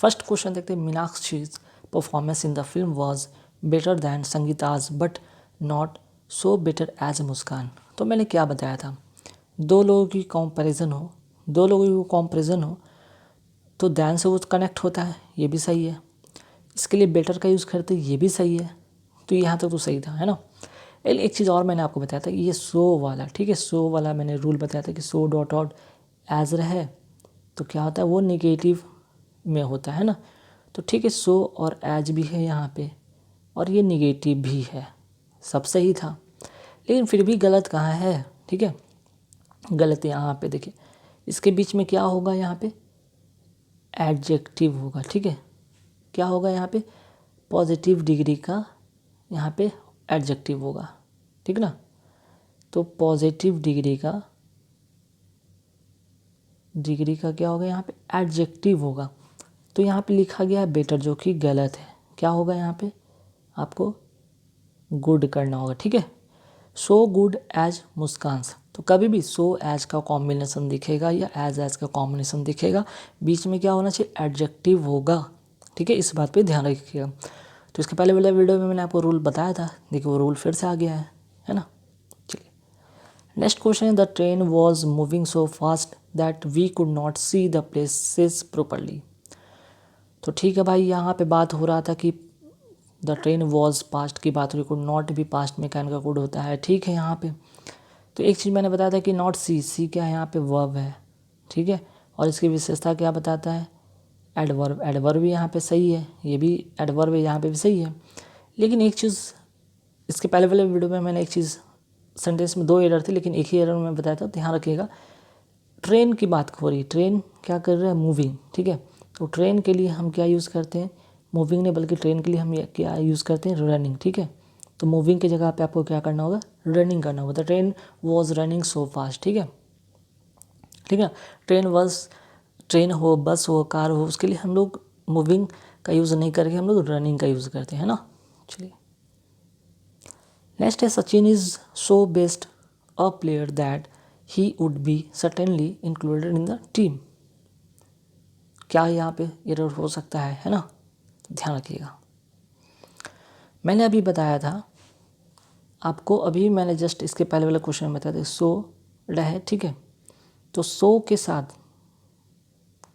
First question देखते हैं, Meenakshi's performance in the film was better than Sangeeta's but not so better as Muskaan. तो मैंने क्या बताया था, दो लोगों की कंपैरिजन हो तो दैन से वो कनेक्ट होता है, ये भी सही है। इसके लिए बेटर का यूज़ करते, ये भी सही है। तो यहाँ तक तो सही था, है ना। एक चीज़ और मैंने आपको बताया था, ये सो वाला, ठीक है, सो वाला मैंने रूल बताया था कि सो डॉट डॉट एज रहे तो क्या होता है, वो नेगेटिव में होता है ना। तो ठीक है, सो और एज भी है यहाँ पे और ये निगेटिव भी है, सब सही था। लेकिन फिर भी गलत कहाँ है, ठीक है, गलत यहाँ पे देखिए, इसके बीच में क्या होगा, यहाँ पे एडजेक्टिव होगा, ठीक है। क्या होगा यहाँ पे, पॉजिटिव डिग्री का यहाँ पे एडजेक्टिव होगा, ठीक ना। तो पॉजिटिव डिग्री का क्या होगा, यहाँ पे एडजेक्टिव होगा। तो यहाँ पे लिखा गया है बेटर, जो कि गलत है। क्या होगा यहाँ पे, आपको गुड करना होगा, ठीक है। सो गुड एज मुस्कान्स, तो कभी भी सो एज का कॉम्बिनेशन दिखेगा या एज का कॉम्बिनेशन दिखेगा, बीच में क्या होना चाहिए, एडजेक्टिव होगा, ठीक है। इस बात पे ध्यान रखिएगा। तो इसके पहले वाले वीडियो में मैंने आपको रूल बताया था, देखिए वो रूल फिर से आ गया है ना। चलिए नेक्स्ट क्वेश्चन है, the train was moving so fast that we could not see the places properly. तो ठीक है भाई, यहाँ पे बात हो रहा था कि द ट्रेन वॉज पास्ट की बात हो रही, कुड नॉट भी पास्ट में कैन का कोड होता है, ठीक है। यहाँ पे तो एक चीज़ मैंने बताया था कि नॉट सी क्या है, यहाँ पे वर्ब है, ठीक है। और इसकी विशेषता क्या बताता है, एडवर्ब भी यहाँ पे सही है, ये भी एडवर्ब यहाँ पे भी सही है। लेकिन एक चीज़, इसके पहले वाले वीडियो में मैंने एक चीज़, सेंटेंस में दो एरर थे लेकिन एक ही एरर में बताया था, ध्यान रखिएगा। ट्रेन की बात हो रही, ट्रेन क्या कर रहा है, मूविंग, ठीक है। तो ट्रेन के लिए हम क्या यूज़ करते हैं, मूविंग नहीं बल्कि ट्रेन के लिए हम क्या यूज़ करते हैं, रनिंग, ठीक है। तो मूविंग की जगह पे आपको क्या करना होगा, रनिंग करना होगा। The train was running so fast, ठीक है, ठीक है। ट्रेन हो, बस हो, कार हो, उसके लिए हम लोग मूविंग का यूज़ नहीं करके हम लोग रनिंग का यूज़ करते हैं ना। चलिए नेक्स्ट है, Sachin is so best a player that he would be certainly included in the team. क्या यहाँ पे एरर हो सकता है ना, ध्यान रखिएगा। मैंने अभी बताया था आपको, अभी मैंने जस्ट इसके पहले वाले क्वेश्चन में बताया था, सो रहे, ठीक है। तो सो के साथ,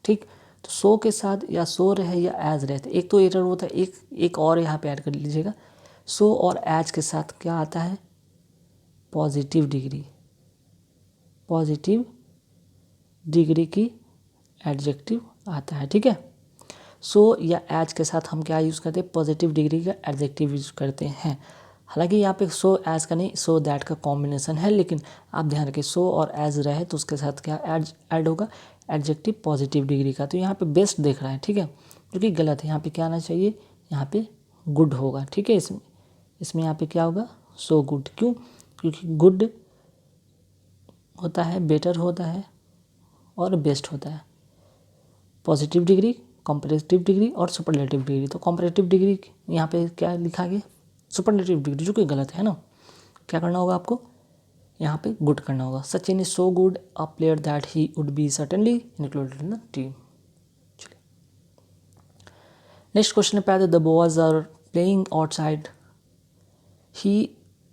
ठीक, तो सो के साथ या सो रहे या एज रहे, एक तो एरर होता है, एक और यहाँ पे ऐड कर लीजिएगा। सो और एज के साथ क्या आता है, पॉजिटिव डिग्री की एडजेक्टिव आता है, ठीक है। सो या एज के साथ हम क्या यूज़ करते हैं, पॉजिटिव डिग्री का एडजेक्टिव यूज़ करते हैं। हालांकि यहाँ पे सो एज का नहीं, सो दैट का कॉम्बिनेशन है, लेकिन आप ध्यान रखिए, सो और एज रहे तो उसके साथ क्या ऐड होगा, एडजेक्टिव पॉजिटिव डिग्री का। तो यहाँ पे बेस्ट देख रहा है, ठीक है, जो कि गलत है। यहाँ पे क्या आना चाहिए, यहाँ पे गुड होगा, ठीक है। इसमें यहाँ पे क्या होगा, सो गुड, क्यों, क्योंकि गुड होता है, बेटर होता है और बेस्ट होता है। पॉजिटिव डिग्री, कंपैरेटिव डिग्री और सुपरलेटिव डिग्री। तो कंपैरेटिव डिग्री यहाँ पे क्या लिखा गया, सुपरलेटिव डिग्री, जो कि गलत है ना। क्या करना होगा आपको, यहाँ पे गुड करना होगा। Sachin is so good a player that he would be certainly included in the team. चलिए नेक्स्ट क्वेश्चन पे आते, the boys are playing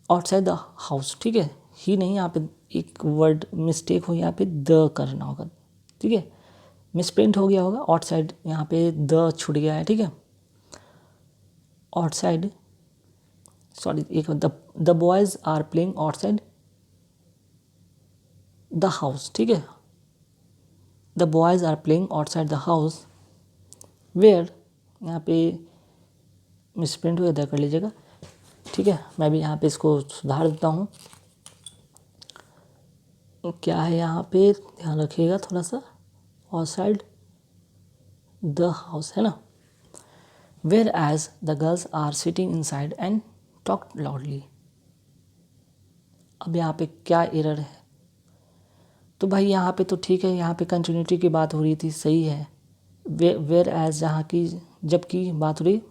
outside the house, ठीक है। ही नहीं, यहाँ पे एक वर्ड मिस्टेक हो, यहाँ पे द करना होगा, ठीक है, मिसप्रिंट हो गया होगा, आउटसाइड यहाँ पे द छूट गया है, ठीक है। आउटसाइड, सॉरी, एक the boys are playing outside the house, ठीक है। The boys are playing outside the house where, यहाँ पे मिसप्रिंट हुआ, इधर कर लीजिएगा, ठीक है। मैं भी यहाँ पे इसको सुधार देता हूँ। क्या है यहाँ पे, ध्यान रखिएगा थोड़ा सा, आउटसाइड द हाउस है ना। Whereas the girls are sitting inside and talk loudly. अब यहाँ पे क्या एरर है, तो भाई यहाँ पे तो ठीक है, यहाँ पे कंटिन्यूटी की बात हो रही थी, सही है। वेयर एज जहाँ की, जबकि बात हो रही,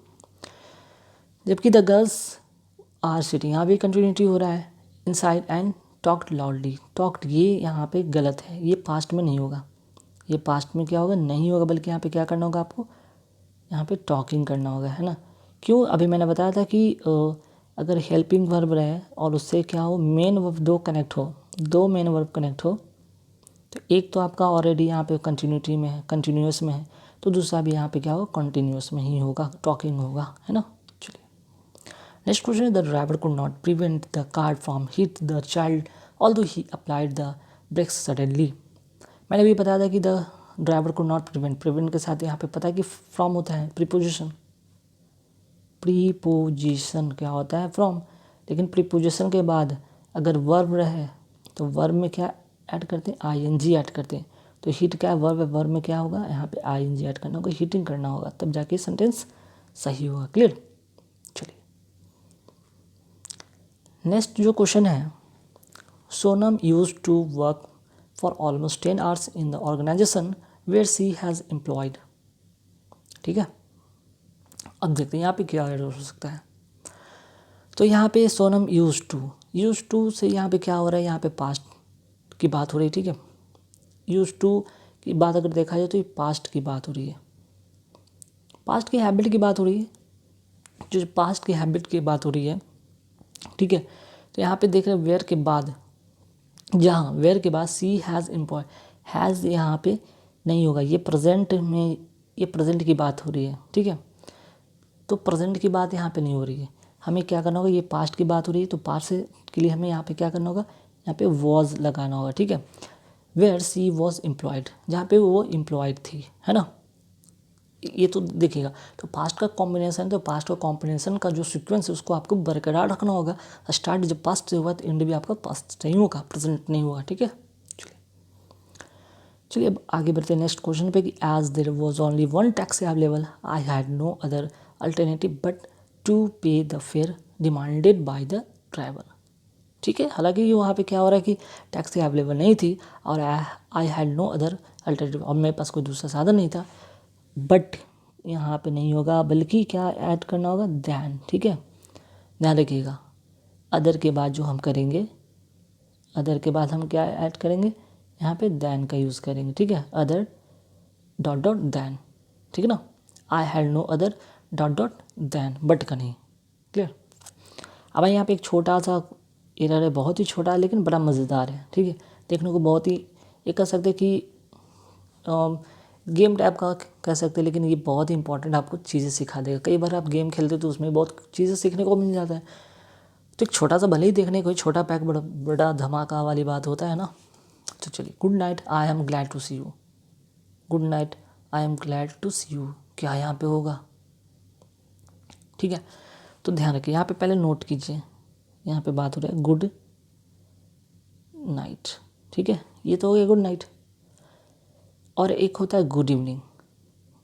जबकि द गर्ल्स आर सिटिंग, यहाँ भी कंटिन्यूटी हो रहा है, inside and talked loudly. Talked ये यहाँ पे गलत है, ये पास्ट में नहीं होगा, ये पास्ट में क्या होगा, नहीं होगा, बल्कि यहाँ पे क्या करना होगा आपको, यहाँ पे टॉकिंग करना होगा, है ना। क्यों, अभी मैंने बताया था कि अगर हेल्पिंग वर्ब रहे और उससे क्या हो, मेन वर्ब दो कनेक्ट हो, दो मेन वर्ब कनेक्ट हो, तो एक तो आपका ऑलरेडी यहाँ पे कंटिन्यूटी में है, कंटिन्यूअस में है, तो दूसरा भी यहाँ पे क्या होगा, कंटिन्यूअस में ही होगा, टॉकिंग होगा, है ना। चलिए next question, the driver could not prevent the car from hit the child although he applied the brakes suddenly. मैंने भी बताया था कि the driver could not prevent, prevent के साथ यहाँ पे पता है कि फ्रॉम होता है, प्रीपोजिशन, प्रीपोजिशन क्या होता है, फ्रॉम। लेकिन प्रीपोजिशन के बाद अगर वर्ब रहे तो वर्ब में क्या ऐड करते हैं, आईएनजी ऐड करते हैं। तो हिट क्या है, वर्ब है, वर्ब में क्या होगा, यहाँ पे आईएनजी ऐड करना होगा, हिटिंग करना होगा, तब जाके सेंटेंस सही होगा। क्लियर। चलिए नेक्स्ट जो क्वेश्चन है, Sonam use to work for almost 10 hours in the organisation where she has employed. ठीक है, अब देखते हैं यहाँ पे क्या एरर हो सकता है। तो यहाँ पे सोनम यूज टू से यहाँ पे क्या हो रहा है, यहाँ पे पास्ट की बात हो रही है। ठीक है, यूज टू की बात अगर देखा जाए तो ये पास्ट की बात हो रही है, पास्ट की हैबिट की बात हो रही है, जो पास्ट की हैबिट की बात हो रही है। ठीक है, तो यहाँ पे देख रहे हैं वेयर के बाद, जहाँ वेयर के बाद सी हैज़ एम्प्लॉय, हैज़ यहाँ पे नहीं होगा, ये प्रेजेंट में, ये प्रेजेंट की बात हो रही है। ठीक है, तो प्रेजेंट की बात यहाँ पे नहीं हो रही है, हमें क्या करना होगा, ये पास्ट की बात हो रही है, तो पास्ट से के लिए हमें यहाँ पे क्या करना होगा, यहाँ पे वॉज लगाना होगा। ठीक है, वेयर सी वॉज एम्प्लॉयड, जहाँ पे वो एम्प्लॉयड थी, है ना। ये तो देखिएगा, तो पास्ट का कॉम्बिनेशन, तो पास्ट का कॉम्बिनेशन का जो सीक्वेंस है उसको आपको बरकरार रखना होगा। स्टार्ट जब पास्ट से होगा तो एंड भी आपका पास्ट नहीं होगा, प्रेजेंट नहीं होगा। ठीक है, चलिए अब आगे बढ़ते हैं नेक्स्ट क्वेश्चन पे कि as there was only one taxi available I had no other alternative but to pay the fare demanded by the driver. ठीक है, हालांकि वहाँ पे क्या हो रहा है कि टैक्सी अवेलेबल नहीं थी और I had no other alternative, और मेरे पास कोई दूसरा साधन नहीं था, बट यहाँ पे नहीं होगा, बल्कि क्या ऐड करना होगा, दैन। ठीक है, ध्यान रखिएगा, अदर के बाद जो हम करेंगे, अदर के बाद हम क्या ऐड करेंगे, यहाँ पे दैन का यूज़ करेंगे। ठीक है, अदर डॉट डॉट दैन, ठीक है ना, I had no other dot dot than, but का नहीं। क्लियर। अब यहाँ पे एक छोटा सा एरर है, बहुत ही छोटा है लेकिन बड़ा मज़ेदार है। ठीक है, देखने को बहुत ही, ये कह सकते हैं कि गेम टाइप का कह सकते हैं, लेकिन ये बहुत ही इंपॉर्टेंट आपको चीज़ें सिखा देगा। कई बार आप गेम खेलते हो तो उसमें बहुत चीज़ें सीखने को मिल जाता है। तो एक छोटा सा, भले ही देखने को छोटा पैक बड़ा बड़ा धमाका वाली बात होता है ना। तो चलिए, good night I am glad to see you, good night I am glad to see you, क्या यहाँ पे होगा। ठीक है, तो ध्यान रखिए, यहाँ पे पहले नोट कीजिए, यहाँ पे बात हो रहा है गुड नाइट। ठीक है, ये तो हो गया गुड नाइट, और एक होता है गुड इवनिंग,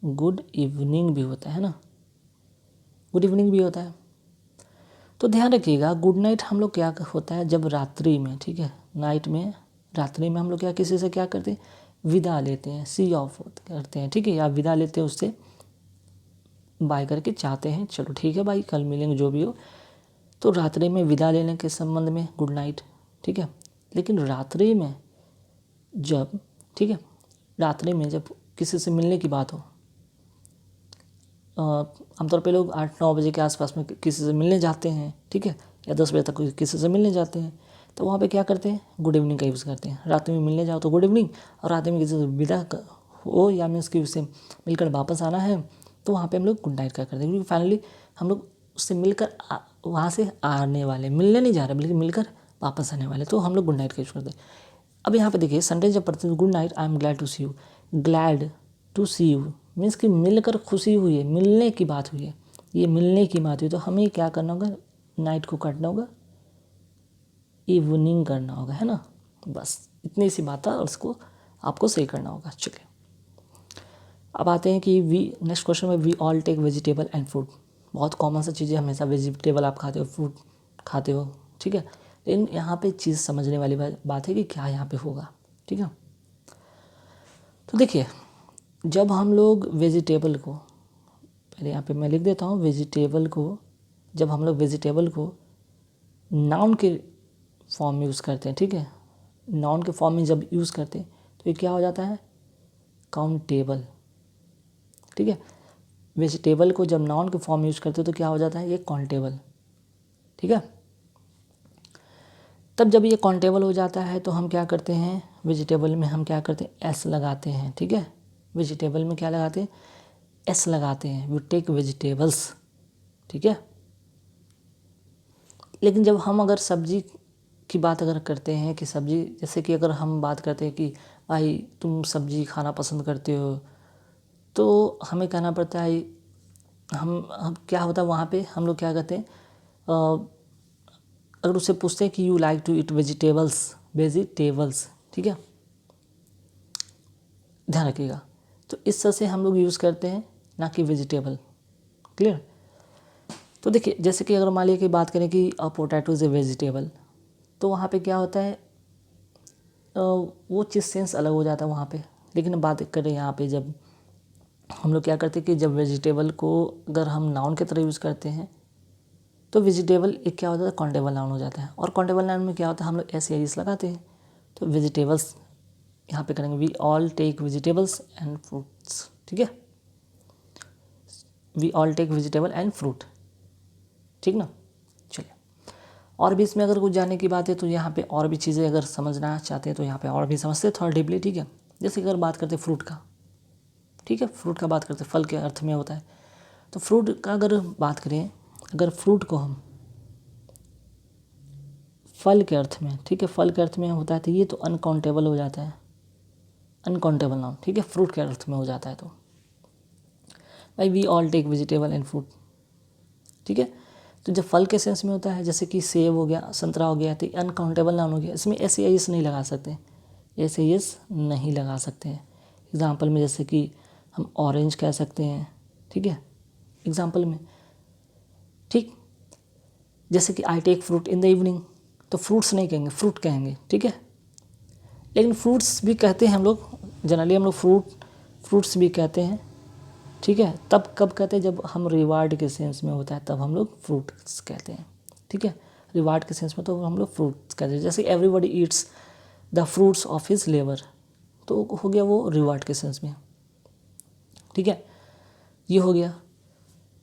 गुड इवनिंग भी होता है ना, गुड इवनिंग भी होता है। तो ध्यान रखिएगा, गुड नाइट हम लोग क्या होता है जब रात्रि में, ठीक है, नाइट में, रात्रि में हम लोग क्या किसी से क्या करते हैं, विदा लेते हैं, सी ऑफ करते हैं। ठीक है, या विदा लेते हैं, उससे बाय करके चाहते हैं चलो ठीक है भाई कल मिलेंगे, जो भी हो। तो रात्रि में विदा लेने के संबंध में गुड नाइट। ठीक है, लेकिन रात्रि में जब, ठीक है, रात्रि में जब किसी से मिलने की बात हो, आमतौर पे लोग 8-9 बजे के आसपास में किसी से मिलने जाते हैं, ठीक है, या 10 बजे तक किसी से मिलने जाते हैं, तो वहाँ पे क्या करते हैं, गुड इवनिंग का यूज़ करते हैं। रात में मिलने जाओ तो गुड इवनिंग, और रात में किसी से विदा हो या मीन्स कि उससे मिलकर वापस आना है तो वहाँ पे हम लोग गुड नाइट का करते हैं, क्योंकि फाइनली हम लोग उससे मिलकर वहाँ से आने वाले, मिलने नहीं जा रहे बल्कि मिलकर वापस आने वाले, तो हम लोग गुड नाइट का यूज़ करते हैं। अब यहाँ पे देखिए, संडे जब पढ़ते हैं good night I am glad to see you, glad to see you means कि मिलकर खुशी हुई है, मिलने की बात हुई है, ये मिलने की बात हुई, तो हमें क्या करना होगा, नाइट को काटना होगा, इवनिंग करना होगा, है ना। बस इतनी सी बात है और उसको आपको सही करना होगा। चलिए अब आते हैं कि वी नेक्स्ट क्वेश्चन में, we all take vegetable and fruit. बहुत कॉमन सा चीज़ है, हमेशा वेजिटेबल आप खाते हो, फ्रूट खाते हो, ठीक है, लेकिन यहाँ पे चीज़ समझने वाली बात है कि क्या यहाँ पे होगा। ठीक है, तो देखिए, जब हम लोग वेजिटेबल को, पहले यहाँ पे मैं लिख देता हूँ, वेजिटेबल को, जब हम लोग वेजिटेबल को नाउन के फॉर्म में यूज़ करते हैं, ठीक है, नाउन के फॉर्म में जब यूज़ करते हैं तो ये क्या हो जाता है, काउंटेबल। ठीक है, वेजिटेबल को जब नाउन के फॉर्म यूज करते हो तो क्या हो जाता है, ये काउंटेबल, ठीक है। तब जब ये काउंटेबल हो जाता है तो हम क्या करते हैं, वेजिटेबल में हम क्या करते हैं, एस लगाते हैं, ठीक है। वेजिटेबल में क्या लगाते हैं, एस लगाते हैं, वी टेक वेजिटेबल्स, ठीक है। लेकिन जब हम अगर सब्जी की बात अगर करते हैं कि सब्जी, जैसे कि अगर हम बात करते हैं कि भाई तुम सब्जी खाना पसंद करते हो, तो हमें कहना पड़ता है, हम क्या होता है वहाँ पे हम लोग क्या कहते हैं, अगर उससे पूछते हैं कि you like to eat vegetables, ठीक है, ध्यान रखिएगा। तो इस तरह से हम लोग यूज़ करते हैं, ना कि वेजिटेबल, क्लियर। तो देखिए जैसे कि अगर मान लीजिए कि बात करें कि पोटैटो इज़ ए वेजिटेबल, तो वहाँ पे क्या होता है, वो चीज़ सेंस अलग हो जाता है वहाँ पे। लेकिन बात करें यहाँ पे जब हम लोग क्या करते हैं कि जब वेजिटेबल को अगर हम नाउन की तरह यूज़ करते हैं तो वेजिटेबल एक क्या होता है, काउंटेबल नाउन हो जाता है। और काउंटेबल नाउन में क्या होता है, हम लोग एस या इस लगाते हैं। तो वेजिटेबल्स यहाँ पे करेंगे, we all take vegetables and fruits, ठीक है, we all take vegetable and fruit, ठीक ना। चलिए, और भी इसमें अगर कुछ जानने की बात है तो यहाँ पे और भी चीज़ें अगर समझना चाहते हैं तो यहाँ पे और भी समझते हैं थोड़ा डीपली, ठीक है। जैसे अगर बात करते हैं फ्रूट का, ठीक है, फ्रूट का बात करते हैं, फल के अर्थ में होता है। तो फ्रूट का अगर बात करें, अगर फ्रूट को हम फल के अर्थ में, ठीक है, फल के अर्थ में होता है तो ये तो अनकाउंटेबल हो जाता है, अनकाउंटेबल नाउन, ठीक है, फ्रूट के अर्थ में हो जाता है। तो भाई we all take vegetable and fruit, ठीक है। तो जब फल के सेंस में होता है, जैसे कि सेब हो गया, संतरा हो गया, तो अनकाउंटेबल नाउन हो गया, इसमें एस या एस नहीं लगा सकते, एस या एस नहीं लगा सकते हैं। एग्जाम्पल में जैसे कि हम ऑरेंज कह सकते हैं, ठीक है, एग्जाम्पल में, ठीक। जैसे कि I take fruit in the evening, तो फ्रूट्स नहीं कहेंगे, फ्रूट कहेंगे, ठीक है। लेकिन फ्रूट्स भी कहते हैं हम लोग, जनरली हम लोग फ्रूट्स भी कहते हैं, ठीक है। तब कब कहते हैं, जब हम रिवार्ड के सेंस में होता है तब हम लोग फ्रूट्स कहते हैं, ठीक है। रिवार्ड के सेंस में तो हम लोग फ्रूट्स कहते हैं। जैसे everybody eats the fruits of his labour, तो हो गया वो रिवार्ड के सेंस में, ठीक है, ये हो गया।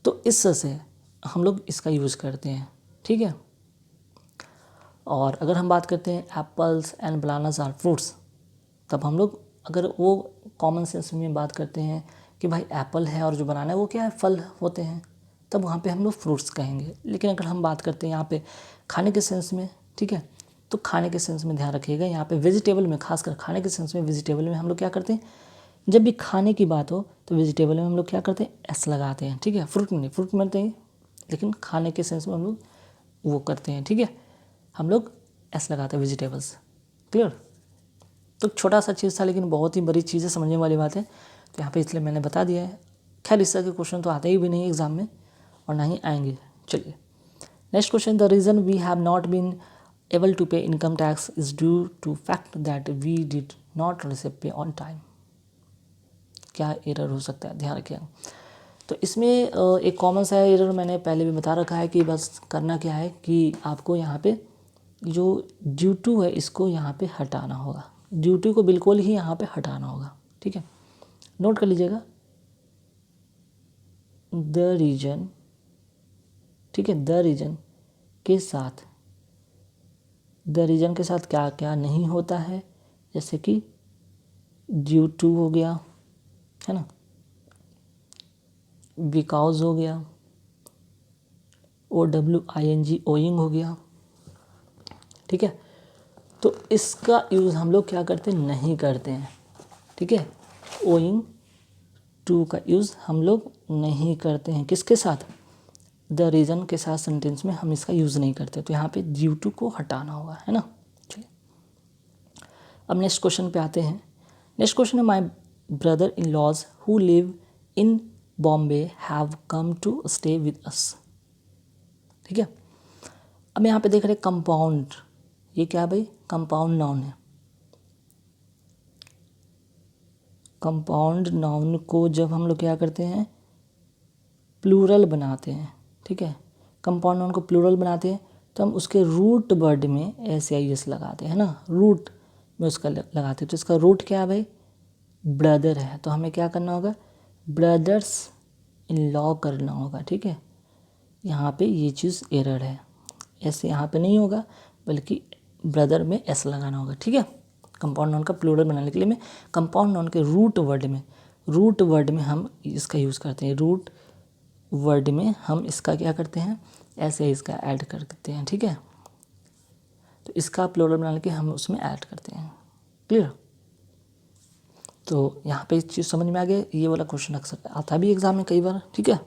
तो इस तरह से हम लोग इसका यूज़ करते हैं, ठीक है। और अगर हम बात करते हैं apples and bananas are fruits, तब हम लोग अगर वो कॉमन सेंस में बात करते हैं कि भाई एप्पल है और जो बनाना है वो क्या है, फल होते हैं, तब वहाँ पे हम लोग फ्रूट्स कहेंगे। लेकिन अगर हम बात करते हैं यहाँ पे खाने के सेंस में, ठीक है, तो खाने के सेंस में ध्यान रखिएगा, यहाँ पे वेजिटेबल में, खासकर खाने के सेंस में वेजिटेबल में हम लोग क्या करते हैं, जब भी खाने की बात हो तो वेजिटेबल में हम लोग क्या करते हैं, एस लगाते हैं, ठीक है। फ्रूट में नहीं, फ्रूट में नहीं, लेकिन खाने के सेंस में हम लोग वो करते हैं, ठीक है, हम लोग एस लगाते हैं, वेजिटेबल्स, क्लियर। तो छोटा सा चीज़ था लेकिन बहुत ही बड़ी चीज़ें, समझने वाली बात है, तो यहाँ पे इसलिए मैंने बता दिया है। खैर इस तरह के क्वेश्चन तो आते ही भी नहीं एग्जाम में और ना ही आएंगे। चलिए next question, the reason we have not been able to pay income tax is due to fact that we did not receive pay on time. क्या एरर हो सकता है, ध्यान रखिएगा। तो इसमें एक कॉमन सा एरर मैंने पहले भी बता रखा है कि बस करना क्या है कि आपको यहाँ पे जो ड्यू टू है इसको यहाँ पे हटाना होगा, ड्यूटी को बिल्कुल ही यहाँ पे हटाना होगा, ठीक है। नोट कर लीजिएगा, द रीजन, ठीक है, द रीजन के साथ, द रीजन के साथ क्या क्या नहीं होता है, जैसे कि ड्यू टू हो गया, है ना, बिकॉज हो गया, OWING ओइंग हो गया, ठीक है। तो इसका यूज़ हम लोग क्या करते हैं, नहीं करते हैं, ठीक है। ओइंग टू का यूज़ हम लोग नहीं करते हैं, किसके साथ, द रीज़न के साथ सेंटेंस में हम इसका यूज़ नहीं करते। तो यहाँ पे ड्यू टू को हटाना होगा, है ना। चलिए अब नेक्स्ट क्वेश्चन पे आते हैं। नेक्स्ट क्वेश्चन है, my brother in laws who live in Bombay have come to stay with us, ठीक है। अब यहाँ पे देख रहे कंपाउंड, ये क्या है भाई, कंपाउंड नाउन है। कंपाउंड नाउन को जब हम लोग क्या करते हैं, प्लूरल बनाते हैं, ठीक है, कंपाउंड नाउन को प्लूरल बनाते हैं तो हम उसके रूट वर्ड में एस या एस लगाते हैं ना, रूट में उसका लगाते हैं। तो इसका रूट क्या है भाई, ब्रदर है, तो हमें क्या करना होगा, ब्रदर्स इन लॉ करना होगा, ठीक है। यहाँ पे ये चीज़ एरर है, ऐसे यहाँ पे नहीं होगा बल्कि ब्रदर में एस लगाना होगा, ठीक है। कंपाउंड नाउन का प्लूरल बनाने के लिए में कंपाउंड नाउन के रूट वर्ड में हम इसका यूज़ करते हैं। रूट वर्ड में हम इसका क्या करते हैं, ऐसे इसका ऐड कर देते हैं, ठीक है। तो इसका प्लूरल बनाने के हम उसमें ऐड करते हैं। क्लियर? तो यहाँ पे इस चीज़ समझ में आ गया। ये वाला क्वेश्चन अक्सर आता भी एग्जाम में कई बार, ठीक है।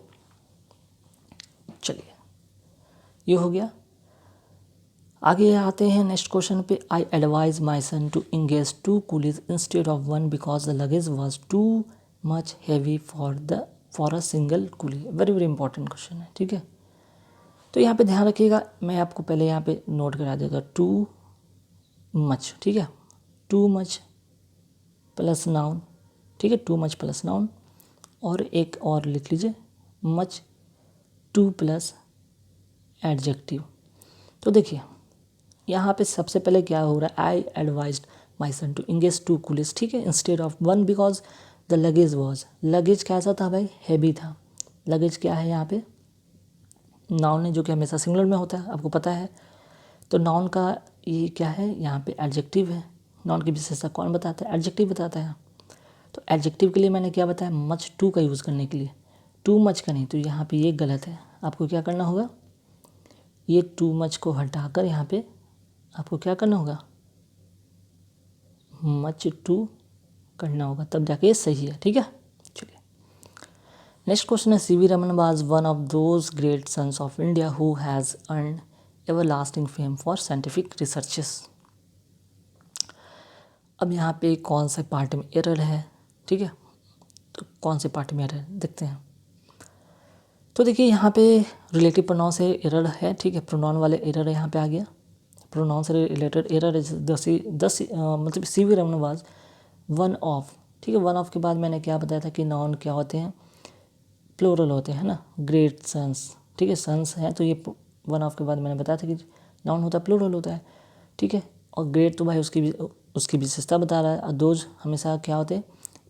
चलिए, ये हो गया। आगे आते हैं नेक्स्ट क्वेश्चन पे। I advise my son to engage 2 coolies instead of 1 because the luggage was too much heavy for a single coolie. Very very important question है, ठीक है। तो यहाँ पे ध्यान रखिएगा, मैं आपको पहले यहाँ पे नोट करा देगा। टू मच, ठीक है, टू मच प्लस नाउन, ठीक है, टू मच प्लस नाउन, और एक और लिख लीजिए मच टू प्लस एडजेक्टिव। तो देखिए यहाँ पे सबसे पहले क्या हो रहा है, I advised my son to engage 2 coolies, ठीक है, instead of 1 because the luggage was, luggage कैसा था भाई, हैवी था। लगेज क्या है यहाँ पे, नाउन है जो कि हमेशा सिंगुलर में होता है, आपको पता है। तो नाउन का ये क्या है, यहाँ पे एडजेक्टिव है। नाउन की विशेषता कौन बताता है, एडजेक्टिव बताता है। तो एडजेक्टिव के लिए मैंने क्या बताया, मच टू का यूज़ करने के लिए, टू मच का नहीं। तो यहाँ पे ये गलत है, आपको क्या करना होगा, ये टू मच को हटाकर यहाँ पे आपको क्या करना होगा, मच टू करना होगा, तब जाके ये सही है, ठीक है। चलिए नेक्स्ट क्वेश्चन है। CV Raman was one of those great sons of India who has earned everlasting fame for scientific researches. अब यहाँ पे कौन से पार्ट में एरर है, ठीक है, तो कौन से पार्ट में एरर है देखते हैं। तो देखिए यहाँ पे रिलेटिव प्रोनाउन से एरर है, ठीक है, प्रोनाउन वाले एरर है, यहाँ पे आ गया प्रोनाउन से रिलेटेड एरर है। मतलब CV Raman was one of, ठीक है। वन ऑफ के बाद मैंने क्या बताया था कि नाउन क्या होते हैं, प्लूरल होते हैं ना, ग्रेट सन्स, ठीक है, सन्स हैं तो ये वन ऑफ के बाद मैंने बताया था कि नाउन होता है प्लूरल होता है, ठीक है। और ग्रेट तो भाई उसकी विशेषता बता रहा है। और दोज हमेशा क्या होते हैं,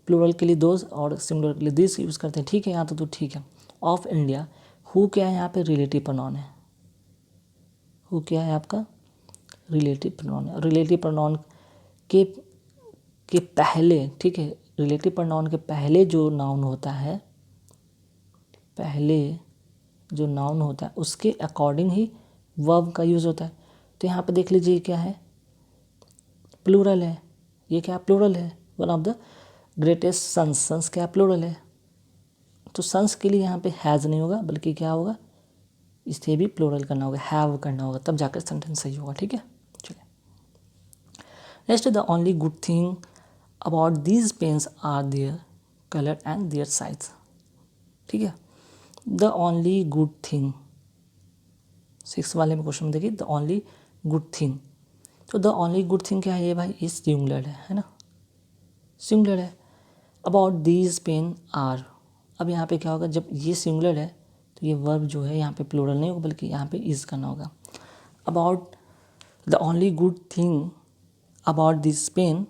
प्लूरल के लिए दोज और सिंगुलर के लिए दिस यूज़ करते हैं, ठीक है। यहाँ तो ठीक है। ऑफ इंडिया, हु क्या है यहाँ पे, रिलेटिव प्रोनाउन है। हु क्या है आपका, रिलेटिव प्रोनाउन है। रिलेटिव प्रोनाउन के पहले, ठीक है, रिलेटिव प्रोनाउन के पहले जो नाउन होता है, पहले जो नाउन होता है उसके अकॉर्डिंग ही वर्ब का यूज़ होता है। तो यहाँ पे देख लीजिए क्या है, प्लूरल है, ये क्या प्लूरल है, one of the greatest sons, sons क्या प्लूरल है। तो सन्स के लिए यहाँ पे हैज़ नहीं होगा बल्कि क्या होगा, इसे भी प्लूरल करना होगा, हैव करना होगा, तब जाकर सेंटेंस सही होगा, ठीक है। चलिए next, the only good thing about these pens are their colour and their size, ठीक है। द ओनली गुड थिंग, 6 वाले में क्वेश्चन में देखिए, द ओनली गुड थिंग। तो द ओनली गुड थिंग क्या है ये भाई, इस सिंगुलर है ना, सिंगुलर है। अबाउट दीज पेन आर, अब यहाँ पे क्या होगा, जब ये सिंगुलर है तो ये वर्ब जो है यहाँ पे प्लूरल नहीं होगा बल्कि यहाँ पे इज करना होगा। About the only good thing about this pen,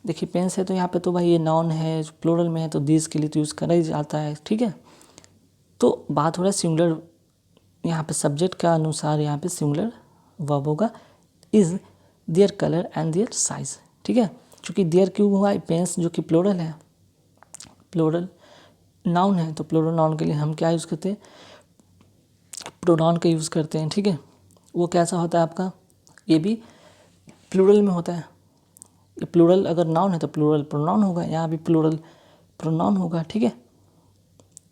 देखिए पेन्स है तो यहाँ पे तो भाई ये नाउन है, प्लूरल में है तो दिस के लिए तो यूज़ करा ही जाता है, ठीक है। तो बात हो रहा है सिंगुलर, यहाँ पे सब्जेक्ट का अनुसार यहाँ पे सिंगुलर वर्ब होगा, is there colour and their size, ठीक है। क्योंकि देयर क्यों हुआ, पेन्स जो कि प्लूरल है, प्लूरल नाउन है, तो प्लूरल नाउन के लिए हम क्या यूज़ करते हैं, प्रोनाउन का यूज़ करते हैं, ठीक है। वो कैसा होता है आपका, ये भी प्लूरल में होता है। ये प्लूरल अगर नाउन है तो प्लूरल प्रोनाउन होगा, यहाँ भी प्लूरल प्रोनाउन होगा, ठीक है।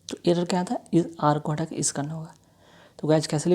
तो एरर क्या था, इस आर को हटा के इस करना होगा। तो गाइस कैसे